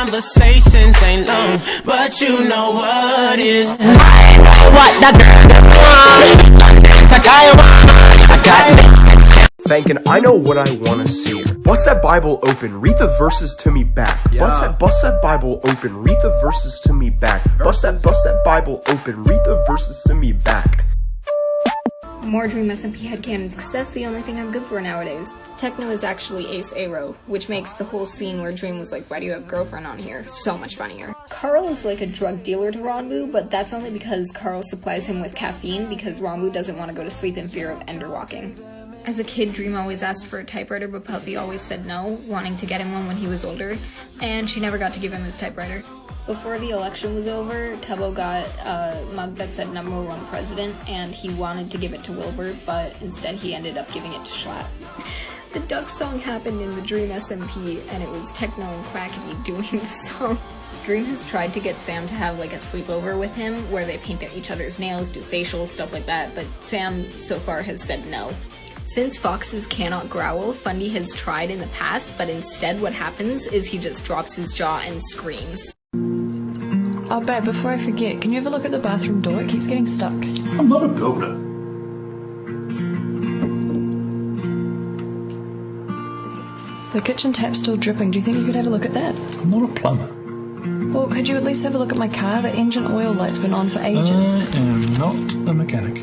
conversations ain't long, but you know what is. What the I got Thinking, I know what I want to see. Bust that Bible open, read the verses to me back. Yeah. Bust that Bible open, read the verses to me back. Bust that Bible open, read the verses to me back. More Dream SMP headcanons, because that's the only thing I'm good for nowadays. Techno is actually Ace Aero, which makes the whole scene where Dream was like, why do you have girlfriend on here, so much funnier. Carl is like a drug dealer to Ranboo, but that's only because Carl supplies him with caffeine because Ranboo doesn't want to go to sleep in fear of ender walking. As a kid, Dream always asked for a typewriter, but Puppy always said no, wanting to get him one when he was older, and she never got to give him his typewriter. Before the election was over, Tubbo got a mug that said #1 president, and he wanted to give it to Wilbur, but instead he ended up giving it to Schlatt. The Duck song happened in the Dream SMP, and it was Techno and Quackity doing the song. Dream has tried to get Sam to have like a sleepover with him, where they paint each other's nails, do facials, stuff like that, but Sam so far has said no. Since foxes cannot growl, Fundy has tried in the past, but instead what happens is he just drops his jaw and screams. Oh babe, before I forget, can you have a look at the bathroom door? It keeps getting stuck. I'm not a builder. The kitchen tap's still dripping. Do you think you could have a look at that? I'm not a plumber. Well, could you at least have a look at my car? The engine oil light's been on for ages. I am not a mechanic.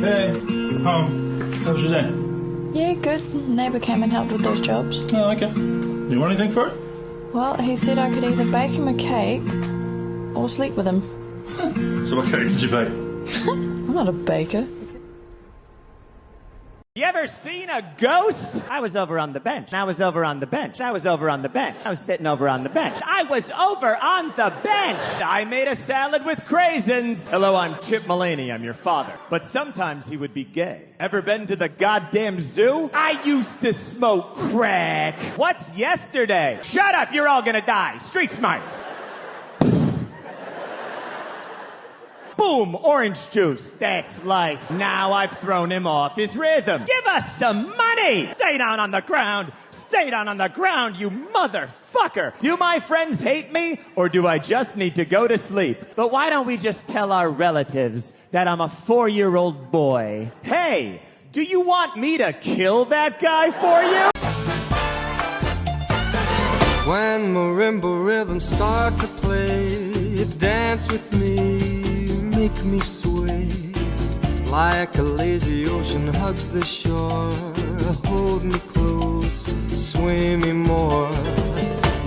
Hey, home. How was your day? Yeah, good. Neighbour came and helped with those jobs. Oh, okay. You want anything for it? Well, he said I could either bake him a cake or sleep with him. So what cake did you bake? I'm not a baker. You ever seen a ghost? I was over on the bench. I was over on the bench. I was over on the bench. I was sitting over on the bench. I was over on the bench. I made a salad with craisins. Hello, I'm Chip Mulaney. I'm your father. But sometimes he would be gay. Ever been to the goddamn zoo? I used to smoke crack. What's yesterday? Shut up, you're all gonna die. Street smarts. Boom, orange juice. That's life. Now I've thrown him off his rhythm. Give us some money! Stay down on the ground. Stay down on the ground, you motherfucker. Do my friends hate me, or do I just need to go to sleep? But why don't we just tell our relatives that I'm a 4-year-old boy? Hey, do you want me to kill that guy for you? When marimba rhythms start to play, dance with me. Make me sway like a lazy ocean hugs the shore. Hold me close, sway me more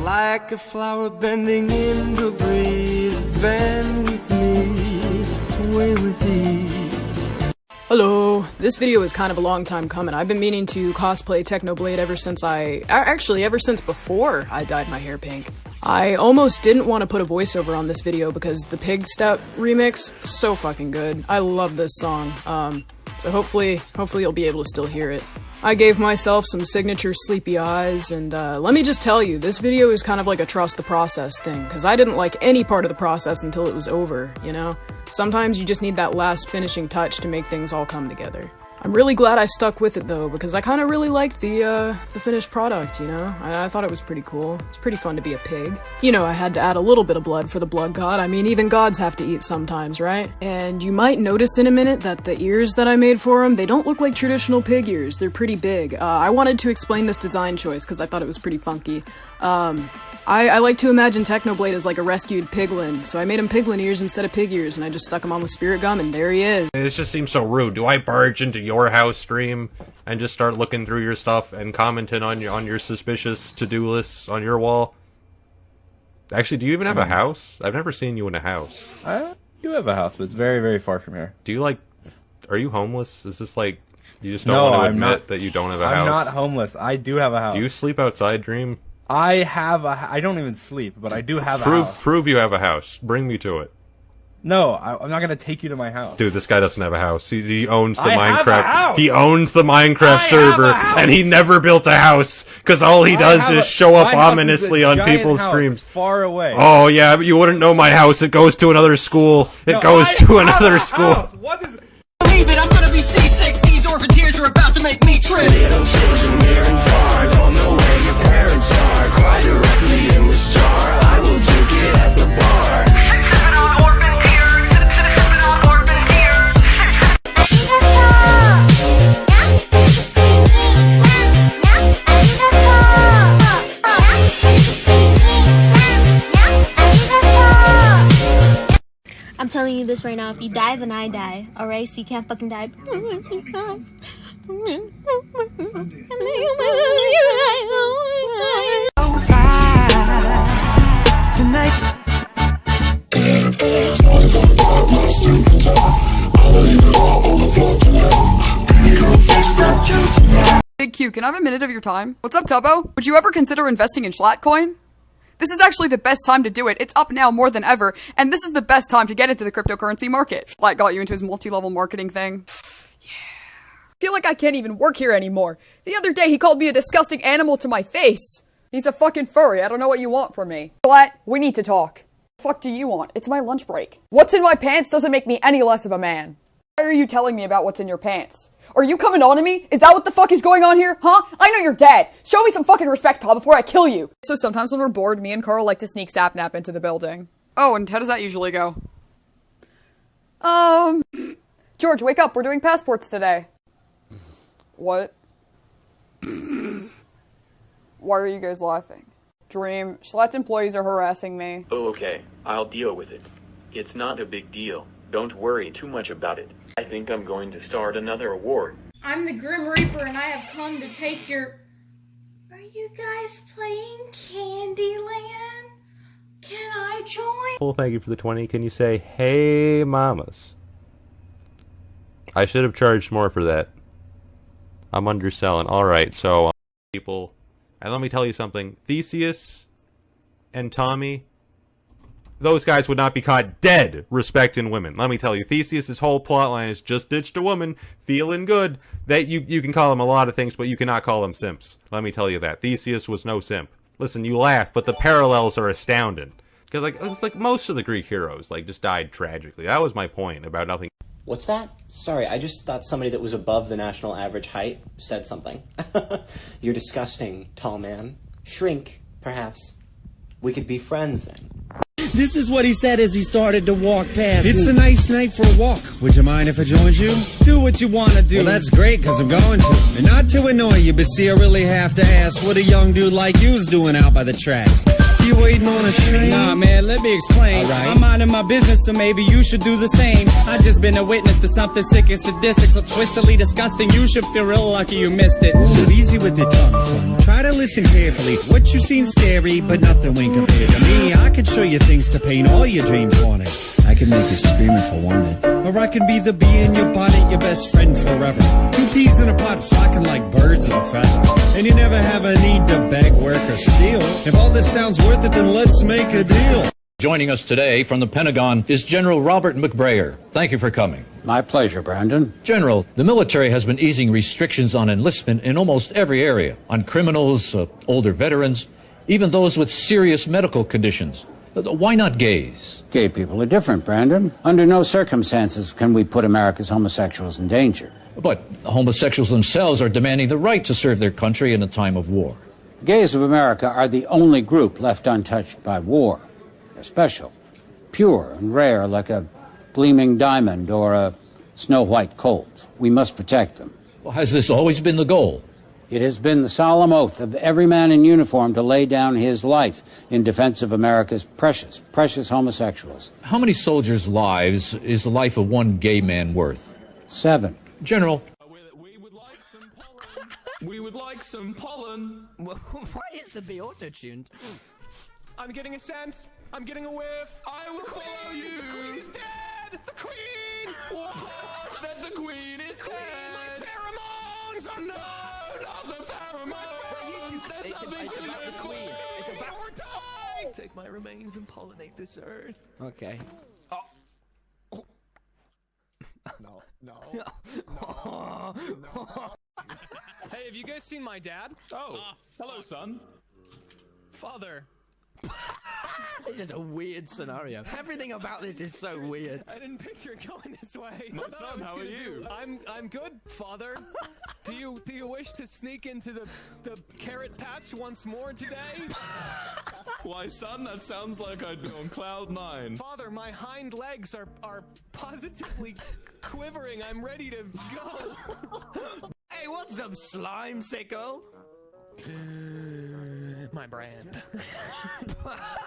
like a flower bending in the breeze. Bend with me, sway with ease. Hello, this video is kind of a long time coming. I've been meaning to cosplay Technoblade ever since ever since before I dyed my hair pink. I almost didn't want to put a voiceover on this video because the Pig Step remix, so fucking good. I love this song, so hopefully you'll be able to still hear it. I gave myself some signature sleepy eyes, and let me just tell you, this video is kind of like a trust the process thing, because I didn't like any part of the process until it was over, you know? Sometimes you just need that last finishing touch to make things all come together. I'm really glad I stuck with it though, because I kind of really liked the finished product, you know? I thought it was pretty cool. It's pretty fun to be a pig. You know, I had to add a little bit of blood for the blood god. I mean, even gods have to eat sometimes, right? And you might notice in a minute that the ears that I made for him, they don't look like traditional pig ears. They're pretty big. I wanted to explain this design choice because I thought it was pretty funky. I like to imagine Technoblade as like a rescued piglin, so I made him piglin ears instead of pig ears, and I just stuck him on with spirit gum, and there he is. This just seems so rude. Do I barge into your house stream and just start looking through your stuff and commenting on your suspicious to-do lists on your wall? Actually, do you even have a house? I've never seen you in a house. I do have a house, but it's very, very far from here. Do you are you homeless? Is this like, you just don't want to admit that you don't have a house? I'm not homeless. I do have a house. Do you sleep outside, Dream? I don't even sleep, but I do have a house. Prove you have a house. Bring me to it. No, I'm not gonna take you to my house. Dude, this guy doesn't have a house. He owns the Minecraft. He owns the Minecraft server, and he never built a house because all he does is show up ominously on people's streams. Far away. Oh yeah, but you wouldn't know my house. It goes to another school. It goes to another school. What is? Believe it, I'm gonna be seasick. These orphan tears are about to make me trip. Little children near and far don't know where your parents are. Cry directly in this jar, I will drink it at the bar. Sipping on orphan tears, sipping on orphan tears. I'm telling you this right now, if you die, then I die. Alright, so you can't fucking die. Big Q, can I have a minute of your time? What's up, Tubbo? Would you ever consider investing in Schlattcoin? This is actually the best time to do it. It's up now more than ever, and this is the best time to get into the cryptocurrency market. Schlatt got you into his multi-level marketing thing. Yeah. I feel like I can't even work here anymore. The other day he called me a disgusting animal to my face. He's a fucking furry. I don't know what you want from me. Schlatt, we need to talk. What the fuck do you want? It's my lunch break. What's in my pants doesn't make me any less of a man. Why are you telling me about what's in your pants? Are you coming on to me? Is that what the fuck is going on here? Huh? I know you're dead. Show me some fucking respect, pal, before I kill you. So sometimes when we're bored, me and Carl like to sneak sapnap into the building. Oh, and how does that usually go? George, wake up. We're doing passports today. What? Why are you guys laughing? Dream, Schlatt's employees are harassing me. Oh, okay. I'll deal with it. It's not a big deal. Don't worry too much about it. I think I'm going to start another award. I'm the Grim Reaper and I have come to take your... Are you guys playing Candyland? Can I join? Well, thank you for the 20. Can you say, hey, mamas? I should have charged more for that. I'm underselling. Alright, so, people... And let me tell you something. Theseus and Tommy... Those guys would not be caught dead respecting women. Let me tell you, Theseus' whole plotline is just ditched a woman, feeling good. That you can call them a lot of things, but you cannot call them simps. Let me tell you that. Theseus was no simp. Listen, you laugh, but the parallels are astounding. Because it's like most of the Greek heroes just died tragically. That was my point about nothing. What's that? Sorry, I just thought somebody that was above the national average height said something. You're disgusting, tall man. Shrink, perhaps. We could be friends then. This is what he said as he started to walk past It's me. a nice night for a walk. Would you mind if I joined you? Do what you want to do. Well, that's great, because I'm going to. And not to annoy you, but see, I really have to ask what a young dude like you's doing out by the tracks. You waiting on a train? Nah, man, let me explain. All right. I'm minding my business, so maybe you should do the same. I just been a witness to something sick and sadistic, so twistedly disgusting. You should feel real lucky you missed it. Ooh, easy with the tongue, son. Try to listen carefully. What you seem scary, but nothing when compared to me. I can show you things to paint all your dreams on it. I can make you scream if I wanted. Or I can be the bee in your bonnet, your best friend forever. Two peas in a pot flocking like birds of a feather. And you never have a need to beg, work, or steal. If all this sounds worth it, then let's make a deal. Joining us today from the Pentagon is General Robert McBrayer. Thank you for coming. My pleasure, Brandon. General, the military has been easing restrictions on enlistment in almost every area. On criminals, older veterans, even those with serious medical conditions. Why not gays? Gay people are different, Brandon. Under no circumstances can we put America's homosexuals in danger. But homosexuals themselves are demanding the right to serve their country in a time of war. The gays of America are the only group left untouched by war. They're special, pure and rare, like a gleaming diamond or a snow-white colt. We must protect them. Well, has this always been the goal? It has been the solemn oath of every man in uniform to lay down his life in defense of America's precious, precious homosexuals. How many soldiers' lives is the life of one gay man worth? 7. General. We would like some pollen. Why is the bee auto-tuned? I'm getting a scent. I'm getting a whiff. I will follow you. The queen is dead. The queen. What? That the queen is dead. My pheromones. Oh no, not the pheromones. There's nothing to live for. It's about we're dying. Take my remains and pollinate this earth. Okay. Oh. No. Hey, have you guys seen my dad? Oh, hello, son. Father. This is a weird scenario. Everything about this is so weird. I didn't picture it going this way. My son, how are you? I'm good, father. Do you wish to sneak into the carrot patch once more today? Why, son, that sounds like I'd be on cloud 9. Father, my hind legs are positively quivering. I'm ready to go. Hey, what's up, slime sicko? My brand.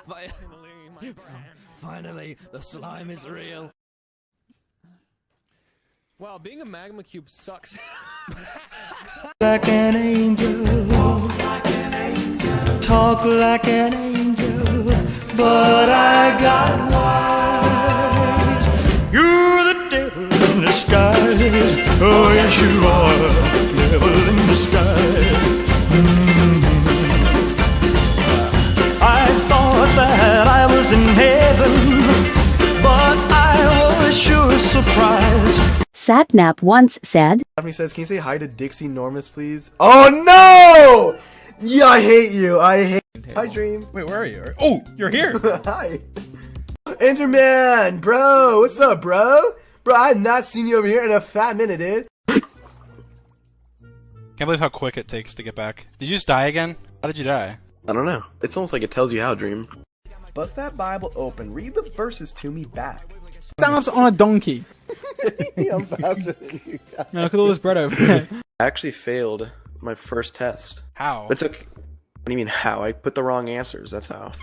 Finally, my brand. Finally, the slime is real. Wow, being a magma cube sucks. Like an angel, talk like an angel, but I got wise. You're the devil in disguise. Oh yes you are, devil in disguise. I thought that I was in heaven, but I was sure surprised. Satnap once said, Daphne says, can you say hi to Dixie Normus, please? Oh no! Yeah, I hate you. I hate. Hi, Dream. Wait, where are you? Oh, you're here. Hi. Enderman, bro. What's up, bro? Bro, I have not seen you over here in a fat minute, dude. Can't believe how quick it takes to get back. Did you just die again? How did you die? I don't know. It's almost like it tells you how, Dream. Bust that Bible open. Read the verses to me back. Sam's on a donkey. I'm faster than you guys. No, look at all this bread over there. I actually failed my first test. How? It's okay. What do you mean how? I put the wrong answers. That's how.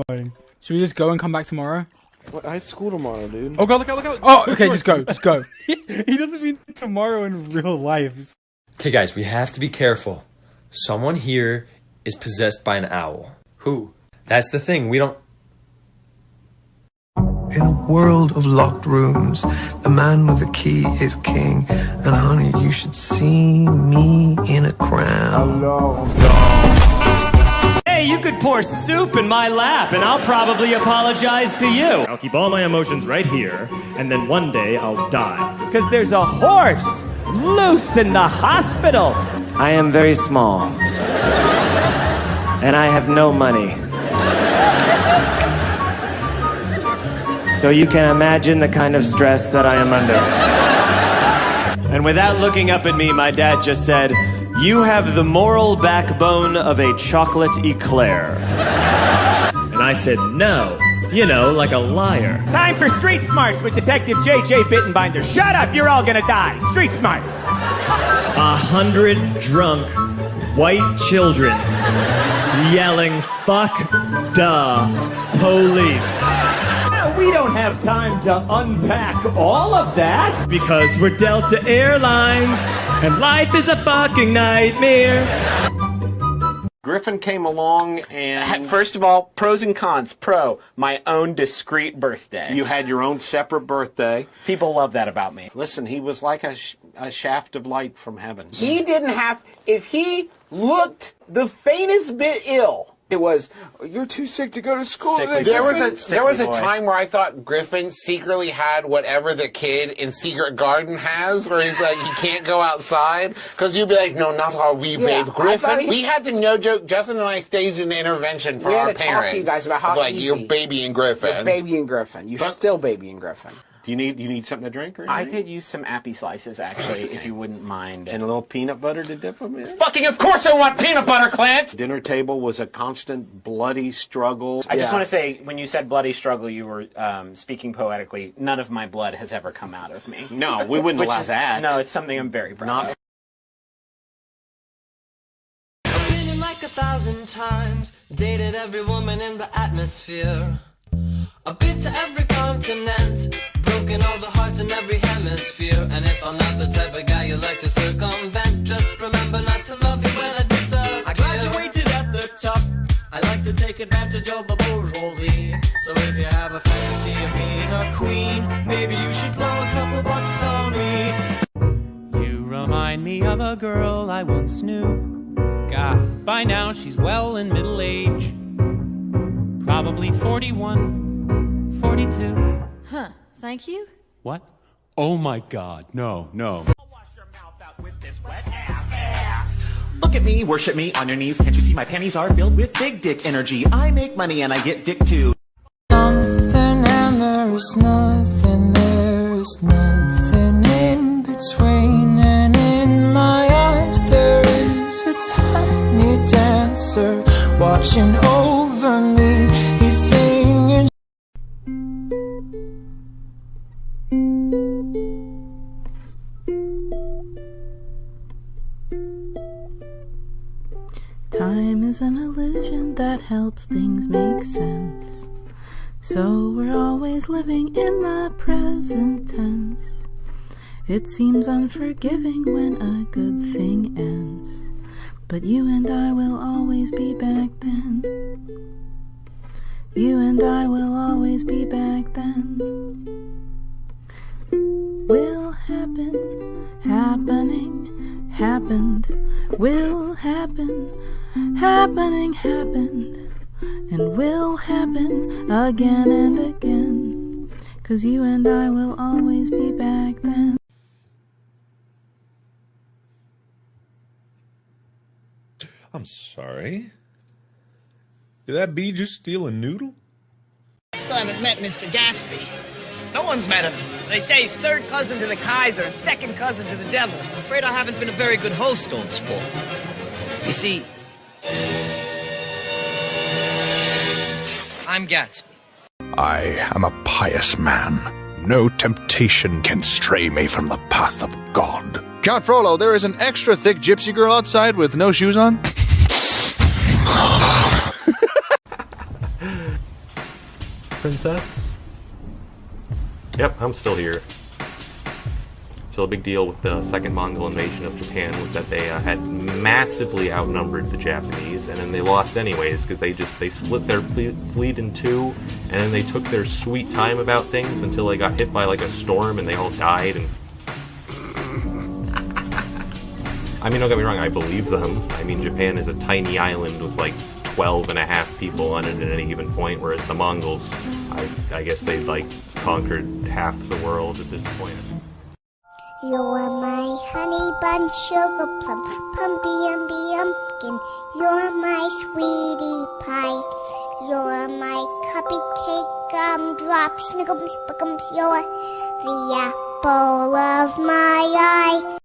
Should we just go and come back tomorrow? What? I have school tomorrow, dude. Oh god, look out. Oh, okay, just go. He doesn't mean tomorrow in real life. Okay guys, we have to be careful. Someone here is possessed by an owl. Who? That's the thing, we don't... In a world of locked rooms, the man with the key is king. And honey, you should see me in a crown. Hey, you could pour soup in my lap and I'll probably apologize to you. I'll keep all my emotions right here, and then one day I'll die. Because there's a horse loose in the hospital. I am very small. And I have no money. So you can imagine the kind of stress that I am under. And without looking up at me, my dad just said, "You have the moral backbone of a chocolate eclair." And I said, no. You know, like a liar. Time for Street Smarts with Detective J.J. Bittenbinder. Shut up, you're all gonna die. Street Smarts. 100 drunk white children yelling, "Fuck the police." We don't have time to unpack all of that because we're Delta Airlines and life is a fucking nightmare. Griffin came along and... First of all, pros and cons. Pro, my own discrete birthday. You had your own separate birthday. People love that about me. Listen, he was like a shaft of light from heaven. He didn't have... If he looked the faintest bit ill, it was, "You're too sick to go to school today." There was a time where I thought Griffin secretly had whatever the kid in Secret Garden has, where he's like, he can't go outside, because you'd be like, "No, not our wee babe Griffin." We had to, no joke, Justin and I staged an intervention for our parents. We had to talk to you guys about how easy. You're babying Griffin. You're babying Griffin. You're still babying Griffin. Do you need something to drink or anything? I could use some appy slices, actually, if you wouldn't mind. And a little peanut butter to dip them in? Fucking of course I want peanut butter, Clint! Dinner table was a constant bloody struggle. I just want to say, when you said bloody struggle, you were speaking poetically. None of my blood has ever come out of me. No, we wouldn't allow that. No, it's something I'm very proud of. I've been in like 1,000 times, dated every woman in the atmosphere. I've been to every continent, broken all the hearts in every hemisphere. And if I'm not the type of guy you like to circumvent, just remember not to love me when I disappear. I graduated at the top, I like to take advantage of the bourgeoisie. So if you have a fantasy of being a queen, maybe you should blow a couple bucks on me. You remind me of a girl I once knew. God, by now she's well in middle age. Probably 41. 42. Huh, thank you? What? Oh my god, no. Oh Look at me, worship me, on your knees. Can't you see my panties are filled with big dick energy? I make money and I get dick too. Something and there's nothing in between. And in my eyes there is a tiny dancer watching over me. He's singing. Time is an illusion that helps things make sense. So we're always living in the present tense. It seems unforgiving when a good thing ends, but you and I will always be back then. You and I will always be back then. Will happen, happening, happened. Will happen, happening, happened. And will happen again and again. 'Cause you and I will always be back then. I'm sorry. Did that bee just steal a noodle? I still haven't met Mr. Gatsby. No one's met him. They say he's third cousin to the Kaiser and second cousin to the devil. I'm afraid I haven't been a very good host on sport. You see, I'm Gatsby. I am a pious man. No temptation can stray me from the path of God. Count Frollo, there is an extra thick gypsy girl outside with no shoes on. Princess? Yep, I'm still here. So the big deal with the second Mongol invasion of Japan was that they had massively outnumbered the Japanese, and then they lost anyways because they split their fleet in two, and then they took their sweet time about things until they got hit by like a storm and they all died. And I mean, don't get me wrong, I believe them. I mean, Japan is a tiny island with like 12.5 people on it at any given point, whereas the Mongols, I guess they've like conquered half the world at this point. You're my honey bun, sugar plum, pumpkin. You're my sweetie pie. You're my cupcake, gumdrop, snickums, spickums. You're the apple of my eye.